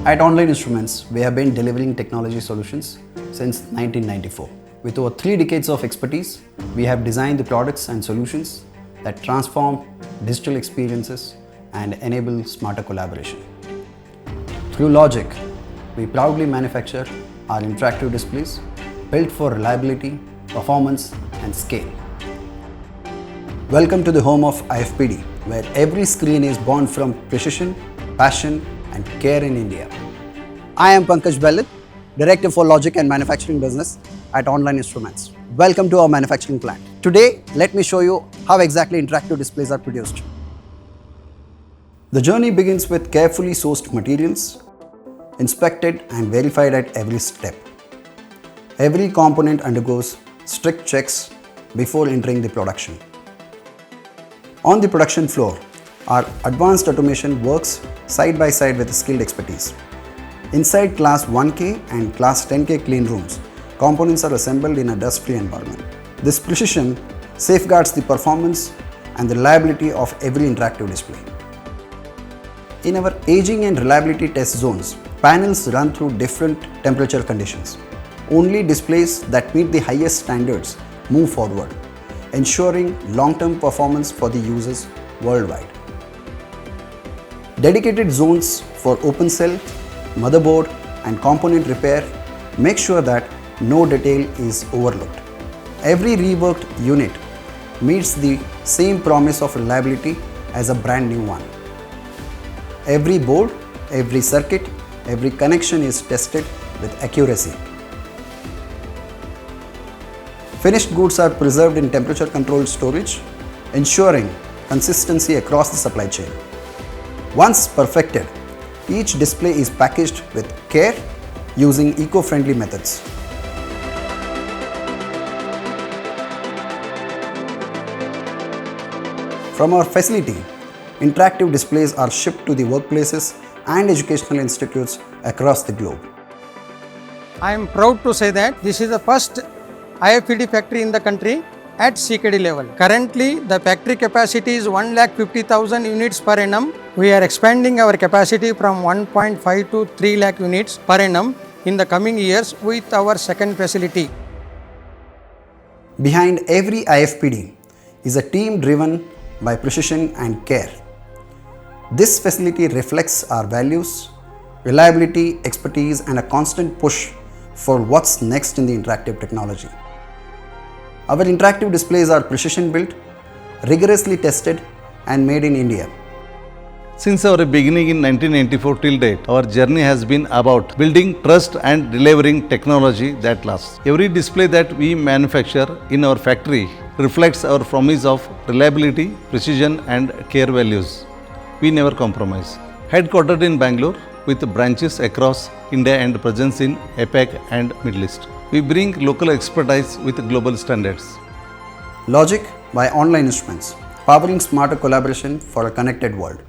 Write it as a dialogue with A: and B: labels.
A: At Online Instruments, we have been delivering technology solutions since 1994. With over 3 decades of expertise, we have designed the products and solutions that transform digital experiences and enable smarter collaboration. Through Logic, we proudly manufacture our interactive displays built for reliability, performance, and scale. Welcome to the home of IFPD, where every screen is born from precision, passion, and care in India. I am Pankaj Bellad, Director for Logic and Manufacturing Business at Online Instruments. Welcome to our manufacturing plant. Today, let me show you how exactly interactive displays are produced. The journey begins with carefully sourced materials, inspected and verified at every step. Every component undergoes strict checks before entering the production. On the production floor, our advanced automation works side by side with skilled expertise. Inside Class 1K and Class 10K clean rooms, components are assembled in a dust-free environment. This precision safeguards the performance and the reliability of every interactive display. In our aging and reliability test zones, panels run through different temperature conditions. Only displays that meet the highest standards move forward, ensuring long-term performance for the users worldwide. Dedicated zones for open cell, motherboard, and component repair make sure that no detail is overlooked. Every reworked unit meets the same promise of reliability as a brand new one. Every board, every circuit, every connection is tested with accuracy. Finished goods are preserved in temperature-controlled storage, ensuring consistency across the supply chain. Once perfected, each display is packaged with care using eco-friendly methods. From our facility, interactive displays are shipped to the workplaces and educational institutes across the globe.
B: I am proud to say that this is the first IFPD factory in the country at CKD level. Currently, the factory capacity is 1,50,000 units per annum. We are expanding our capacity from 1.5 to 3 lakh units per annum in the coming years with our second facility.
A: Behind every IFPD is a team driven by precision and care. This facility reflects our values, reliability, expertise, and a constant push for what's next in the interactive technology. Our interactive displays are precision built, rigorously tested, and made in India.
C: Since our beginning in 1994 till date, our journey has been about building trust and delivering technology that lasts. Every display that we manufacture in our factory reflects our promise of reliability, precision, and care values. We never compromise. Headquartered in Bangalore with branches across India and presence in APAC and Middle East. We bring local expertise with global standards.
A: Logic by Online Instruments, powering smarter collaboration for a connected world.